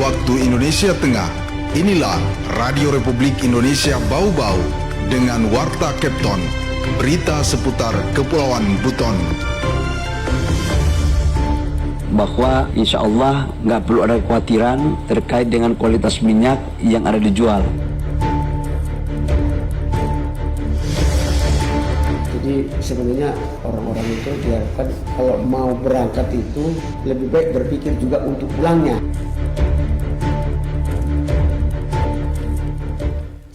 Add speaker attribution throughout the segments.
Speaker 1: waktu Indonesia Tengah. Inilah Radio Republik Indonesia Bau-Bau dengan Warta Kepton, berita seputar Kepulauan Buton.
Speaker 2: Bahwa insya Allah nggak perlu ada kekhawatiran terkait dengan kualitas minyak yang ada dijual.
Speaker 3: Jadi sebenarnya orang-orang itu diharapkan kalau mau berangkat itu lebih baik berpikir juga untuk pulangnya.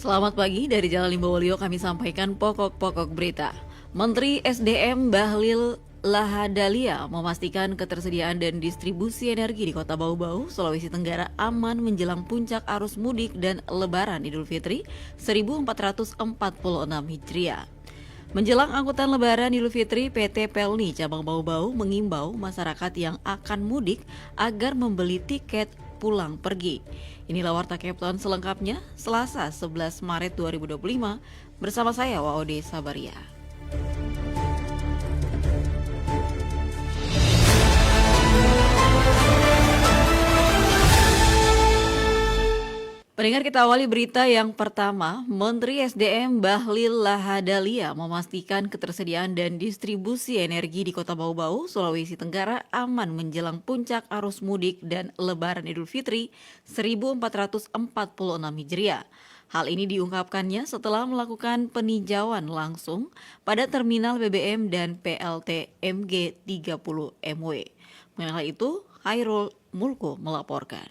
Speaker 4: Selamat pagi, dari Jalan Limbawolio kami sampaikan pokok-pokok berita. Menteri SDM Bahlil Lahadalia memastikan ketersediaan dan distribusi energi di Kota Bau-Bau, Sulawesi Tenggara aman menjelang puncak arus mudik dan Lebaran Idul Fitri 1446 Hijriah. Menjelang angkutan Lebaran Idul Fitri, PT Pelni Cabang Bau-Bau mengimbau masyarakat yang akan mudik agar membeli tiket pulang pergi. Inilah Warta Kepton selengkapnya, Selasa 11 Maret 2025, bersama saya Waode Sabaria. Pendengar, kita awali berita yang pertama. Menteri SDM Bahlil Lahadalia memastikan ketersediaan dan distribusi energi di Kota Bau-Bau, Sulawesi Tenggara aman menjelang puncak arus mudik dan Lebaran Idul Fitri 1446 Hijriah. Hal ini diungkapkannya setelah melakukan peninjauan langsung pada Terminal BBM dan PLT MG 30 MW. Mengenai hal itu, Hairul Mulku melaporkan.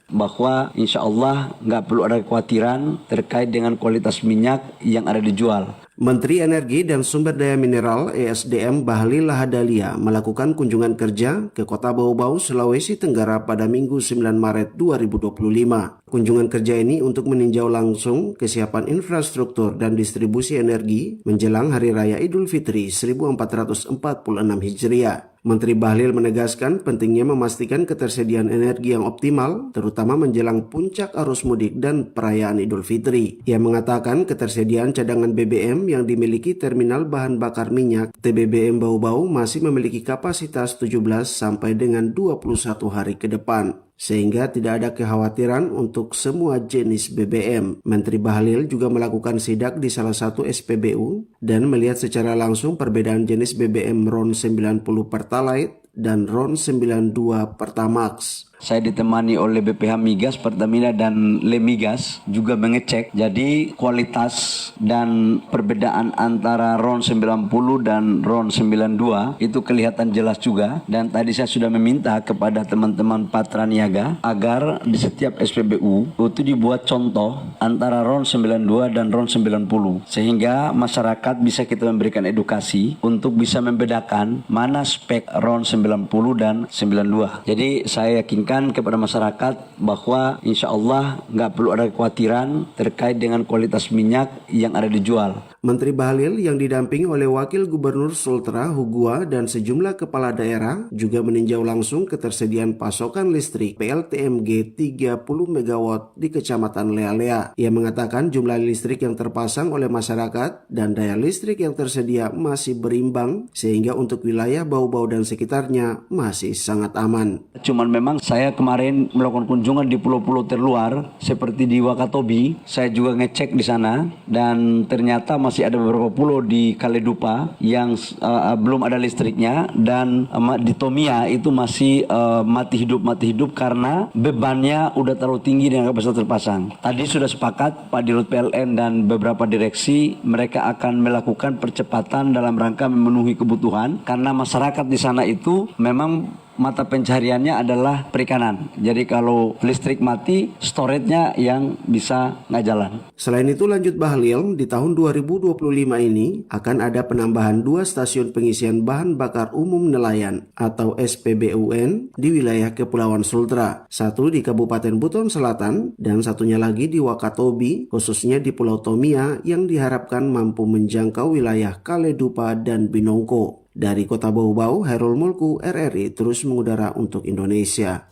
Speaker 2: Bahwa insya Allah nggak perlu ada kekhawatiran terkait dengan kualitas minyak yang ada dijual.
Speaker 3: Menteri Energi dan Sumber Daya Mineral (ESDM) Bahlil Lahadalia melakukan kunjungan kerja ke Kota Bau-Bau, Sulawesi Tenggara pada Minggu 9 Maret 2025. Kunjungan kerja ini untuk meninjau langsung kesiapan infrastruktur dan distribusi energi menjelang Hari Raya Idul Fitri 1446 Hijriah. Menteri Bahlil menegaskan pentingnya memastikan ketersediaan energi yang optimal, terutama menjelang puncak arus mudik dan perayaan Idul Fitri. Ia mengatakan ketersediaan cadangan BBM yang dimiliki Terminal Bahan Bakar Minyak TBBM Bau-Bau masih memiliki kapasitas 17 sampai dengan 21 hari ke depan, sehingga tidak ada kekhawatiran untuk semua jenis BBM. Menteri Bahlil juga melakukan sidak di salah satu SPBU dan melihat secara langsung perbedaan jenis BBM RON 90 Pertalite dan RON 92 Pertamax.
Speaker 2: Saya ditemani oleh BPH Migas, Pertamina dan Lemigas juga mengecek. Jadi kualitas dan perbedaan antara RON 90 dan RON 92 itu kelihatan jelas juga. Dan tadi saya sudah meminta kepada teman-teman Patra Niaga agar di setiap SPBU itu dibuat contoh antara RON 92 dan RON 90. Sehingga masyarakat bisa kita memberikan edukasi untuk bisa membedakan mana spek RON 90 dan 92. Jadi saya yakin kepada masyarakat bahwa insya Allah nggak perlu ada kekhawatiran terkait dengan kualitas minyak yang ada dijual.
Speaker 3: Menteri Bahlil yang didampingi oleh Wakil Gubernur Sultra Hugua dan sejumlah kepala daerah juga meninjau langsung ketersediaan pasokan listrik PLTMG 30 MW di Kecamatan Lea-Lea. Ia mengatakan jumlah listrik yang terpasang oleh masyarakat dan daya listrik yang tersedia masih berimbang, sehingga untuk wilayah Bau-Bau dan sekitarnya masih sangat aman.
Speaker 2: Cuman memang saya kemarin melakukan kunjungan di pulau-pulau terluar seperti di Wakatobi. Saya juga ngecek di sana dan ternyata masih ada beberapa pulau di Kaledupa yang belum ada listriknya, dan di Tomia itu masih mati hidup karena bebannya udah terlalu tinggi dan nggak bisa terpasang. Tadi sudah sepakat Pak Dirut PLN dan beberapa direksi, mereka akan melakukan percepatan dalam rangka memenuhi kebutuhan karena masyarakat di sana itu memang mata pencahariannya adalah perikanan. Jadi kalau listrik mati, storage-nya yang bisa nggak jalan.
Speaker 3: Selain itu, lanjut Bahlil, di tahun 2025 ini akan ada penambahan 2 stasiun pengisian bahan bakar umum nelayan atau SPBUN di wilayah Kepulauan Sultra. Satu di Kabupaten Buton Selatan dan satunya lagi di Wakatobi, khususnya di Pulau Tomia yang diharapkan mampu menjangkau wilayah Kaledupa dan Binongko. Dari Kota Bau-Bau, Hairul Mulku, RRI terus mengudara untuk Indonesia.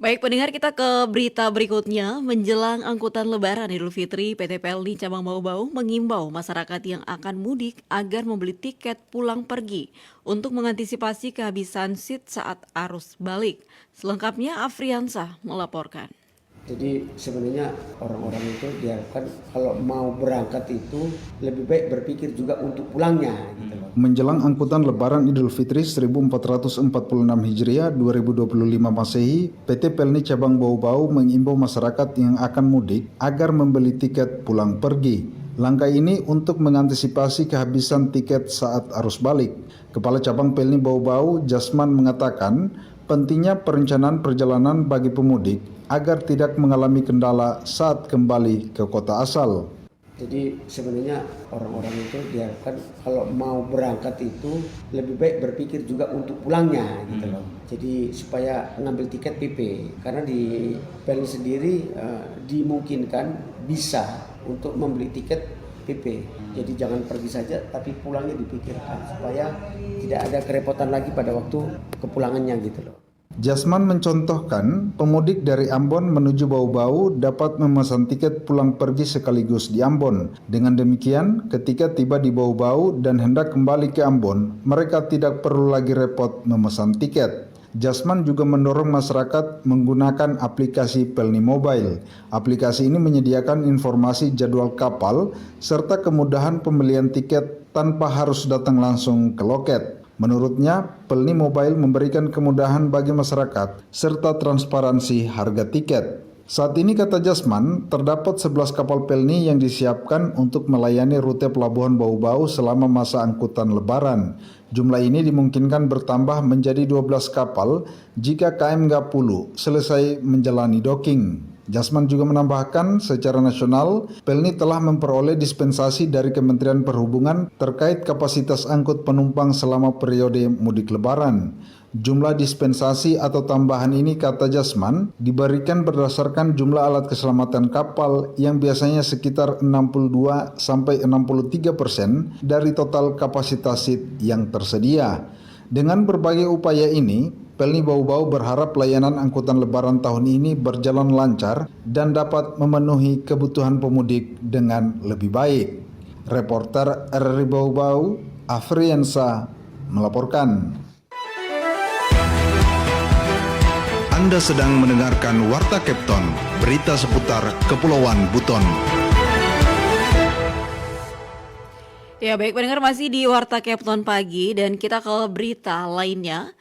Speaker 4: Baik pendengar, kita ke berita berikutnya. Menjelang angkutan lebaran Idul Fitri, PT PLN Cabang Bau-Bau mengimbau masyarakat yang akan mudik agar membeli tiket pulang pergi untuk mengantisipasi kehabisan seat saat arus balik. Selengkapnya Afriansah melaporkan.
Speaker 3: Jadi sebenarnya orang-orang itu diharapkan kalau mau berangkat itu lebih baik berpikir juga untuk pulangnya gitu loh.
Speaker 1: Menjelang angkutan Lebaran Idul Fitri 1446 Hijriah 2025 Masehi, PT PLN Cabang Bau-Bau mengimbau masyarakat yang akan mudik agar membeli tiket pulang pergi. Langkah ini untuk mengantisipasi kehabisan tiket saat arus balik. Kepala Cabang PLN Bau-Bau, Jasman, mengatakan pentingnya perencanaan perjalanan bagi pemudik agar tidak mengalami kendala saat kembali ke kota asal.
Speaker 3: Jadi sebenarnya orang-orang itu diharapkan kalau mau berangkat itu lebih baik berpikir juga untuk pulangnya gitu loh. Jadi supaya mengambil tiket PP, karena di PLN sendiri dimungkinkan bisa untuk membeli tiket PP. Jadi jangan pergi saja tapi pulangnya dipikirkan supaya tidak ada kerepotan lagi pada waktu kepulangannya gitu loh.
Speaker 1: Jasman mencontohkan pemudik dari Ambon menuju Bau-Bau dapat memesan tiket pulang pergi sekaligus di Ambon. Dengan demikian, ketika tiba di Bau-Bau dan hendak kembali ke Ambon, mereka tidak perlu lagi repot memesan tiket. Jasman juga mendorong masyarakat menggunakan aplikasi Pelni Mobile. Aplikasi ini menyediakan informasi jadwal kapal serta kemudahan pembelian tiket tanpa harus datang langsung ke loket. Menurutnya, Pelni Mobile memberikan kemudahan bagi masyarakat serta transparansi harga tiket. Saat ini, kata Jasman, terdapat 11 kapal Pelni yang disiapkan untuk melayani rute pelabuhan Bau-Bau selama masa angkutan Lebaran. Jumlah ini dimungkinkan bertambah menjadi 12 kapal jika KM Gapulu selesai menjalani docking. Jasman juga menambahkan secara nasional, Pelni telah memperoleh dispensasi dari Kementerian Perhubungan terkait kapasitas angkut penumpang selama periode mudik Lebaran. Jumlah dispensasi atau tambahan ini, kata Jasman, diberikan berdasarkan jumlah alat keselamatan kapal yang biasanya sekitar 62-63% dari total kapasitas seat yang tersedia. Dengan berbagai upaya ini, Pelni Bau-Bau berharap layanan angkutan Lebaran tahun ini berjalan lancar dan dapat memenuhi kebutuhan pemudik dengan lebih baik. Reporter RRI Bau-Bau, Afriansah, melaporkan. Anda sedang mendengarkan Warta Kepton, berita seputar Kepulauan Buton.
Speaker 4: Ya baik pendengar, masih di Warta Kepton pagi dan kita ke berita lainnya.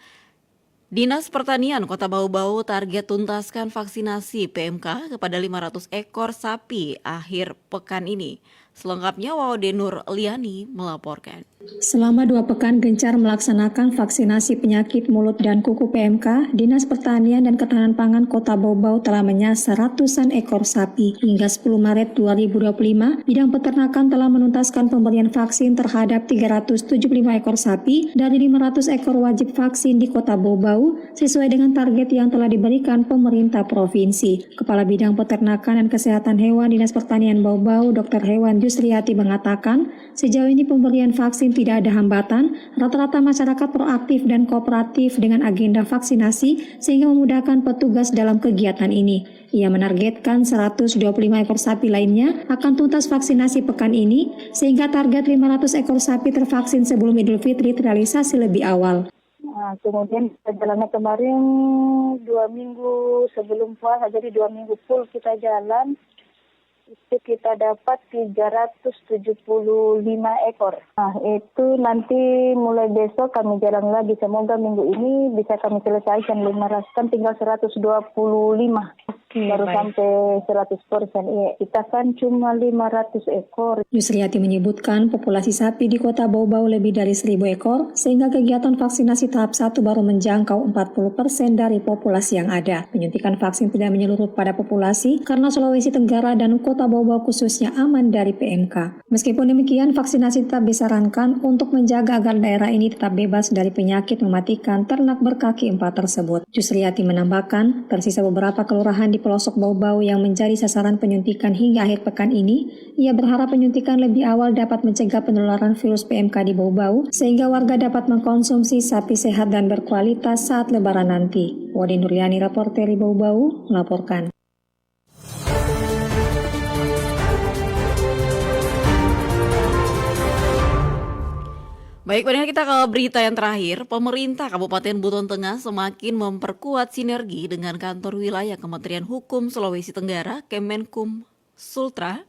Speaker 4: Dinas Pertanian Kota Bau-Bau target tuntaskan vaksinasi PMK kepada 500 ekor sapi akhir pekan ini. Selengkapnya Wawode Nur Liani melaporkan.
Speaker 5: Selama 2 pekan gencar melaksanakan vaksinasi penyakit mulut dan kuku PMK, Dinas Pertanian dan Ketahanan Pangan Kota Bau-Bau telah menyasar ratusan ekor sapi. Hingga 10 Maret 2025, bidang peternakan telah menuntaskan pemberian vaksin terhadap 375 ekor sapi dari 500 ekor wajib vaksin di Kota Bau-Bau sesuai dengan target yang telah diberikan pemerintah provinsi. Kepala Bidang Peternakan dan Kesehatan Hewan Dinas Pertanian Bau-Bau, Dr. Hewan Yusriati mengatakan, sejauh ini pemberian vaksin tidak ada hambatan, rata-rata masyarakat proaktif dan kooperatif dengan agenda vaksinasi sehingga memudahkan petugas dalam kegiatan ini. Ia menargetkan 125 ekor sapi lainnya akan tuntas vaksinasi pekan ini sehingga target 500 ekor sapi tervaksin sebelum Idul Fitri terrealisasi lebih awal.
Speaker 6: Nah, kemudian perjalanan kemarin 2 minggu sebelum puasa, jadi 2 minggu full kita jalan. Itu kita dapat 375 ekor. Nah, itu nanti mulai besok kami jalan lagi. Semoga minggu ini bisa kami selesaikan 500, kan tinggal 125. Baru sampai 100%. Iya, kita kan cuma 500 ekor.
Speaker 5: Yusriati menyebutkan populasi sapi di Kota Bau-Bau lebih dari 1.000 ekor, sehingga kegiatan vaksinasi tahap 1 baru menjangkau 40% dari populasi yang ada. Penyuntikan vaksin tidak menyeluruh pada populasi karena Sulawesi Tenggara dan Kota Bau-Bau khususnya aman dari PMK. Meskipun demikian, vaksinasi tetap disarankan untuk menjaga agar daerah ini tetap bebas dari penyakit mematikan ternak berkaki 4 tersebut. Yusriati menambahkan, tersisa beberapa kelurahan di pelosok Bau-Bau yang menjadi sasaran penyuntikan hingga akhir pekan ini. Ia berharap penyuntikan lebih awal dapat mencegah penularan virus PMK di Bau-Bau sehingga warga dapat mengkonsumsi sapi sehat dan berkualitas saat Lebaran nanti. Wadi Nuriani, reporter Bau-Bau, melaporkan.
Speaker 4: Baik, pendengar, kita ke berita yang terakhir. Pemerintah Kabupaten Buton Tengah semakin memperkuat sinergi dengan kantor wilayah Kementerian Hukum Sulawesi Tenggara, Kemenkum Sultra.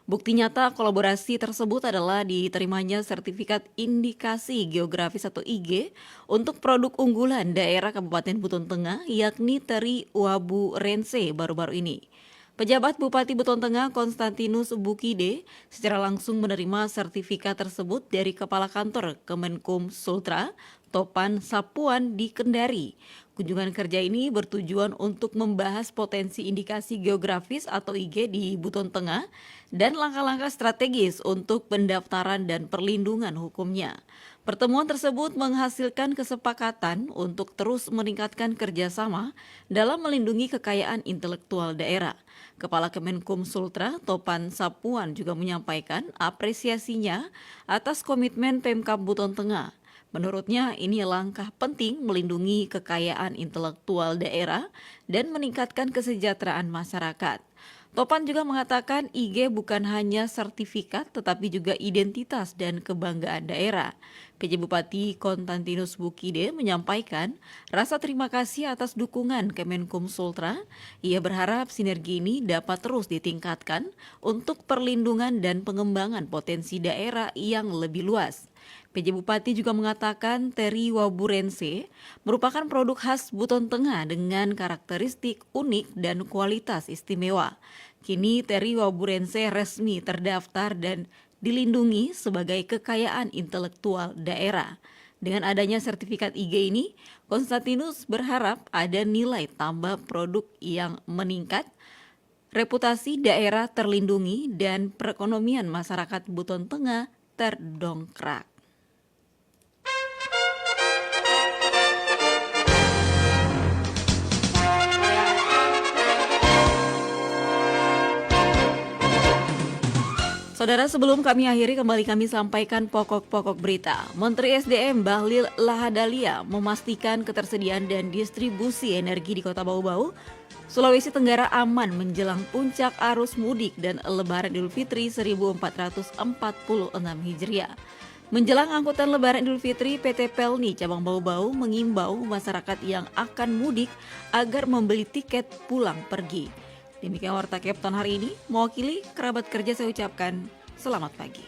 Speaker 4: Bukti nyata kolaborasi tersebut adalah diterimanya sertifikat indikasi geografis atau IG untuk produk unggulan daerah Kabupaten Buton Tengah, yakni teri Wabu Rense baru-baru ini. Pejabat Bupati Buton Tengah Konstantinus Bukide secara langsung menerima sertifikat tersebut dari Kepala Kantor Kemenkum Sultra, Topan Sapuan di Kendari. Kunjungan kerja ini bertujuan untuk membahas potensi indikasi geografis atau IG di Buton Tengah dan langkah-langkah strategis untuk pendaftaran dan perlindungan hukumnya. Pertemuan tersebut menghasilkan kesepakatan untuk terus meningkatkan kerjasama dalam melindungi kekayaan intelektual daerah. Kepala Kemenkum Sultra, Topan Sapuan, juga menyampaikan apresiasinya atas komitmen Pemkab Buton Tengah. Menurutnya, ini langkah penting melindungi kekayaan intelektual daerah dan meningkatkan kesejahteraan masyarakat. Topan juga mengatakan IG bukan hanya sertifikat tetapi juga identitas dan kebanggaan daerah. PJ Bupati Konstantinus Bukide menyampaikan rasa terima kasih atas dukungan Kemenkum Sultra. Ia berharap sinergi ini dapat terus ditingkatkan untuk perlindungan dan pengembangan potensi daerah yang lebih luas. PJ Bupati juga mengatakan teri Wabu Rense merupakan produk khas Buton Tengah dengan karakteristik unik dan kualitas istimewa. Kini teri Wabu Rense resmi terdaftar dan dilindungi sebagai kekayaan intelektual daerah. Dengan adanya sertifikat IG ini, Konstantinus berharap ada nilai tambah produk yang meningkat, reputasi daerah terlindungi, dan perekonomian masyarakat Buton Tengah terdongkrak. Saudara, sebelum kami akhiri, kami sampaikan pokok-pokok berita. Menteri SDM Bahlil Lahadalia memastikan ketersediaan dan distribusi energi di Kota Bau-Bau, Sulawesi Tenggara aman menjelang puncak arus mudik dan Lebaran Idul Fitri 1446 Hijriah. Menjelang angkutan Lebaran Idul Fitri, PT Pelni Cabang Bau-Bau mengimbau masyarakat yang akan mudik agar membeli tiket pulang pergi. Demikian Warta Kepton hari ini, mewakili kerabat kerja saya ucapkan selamat pagi.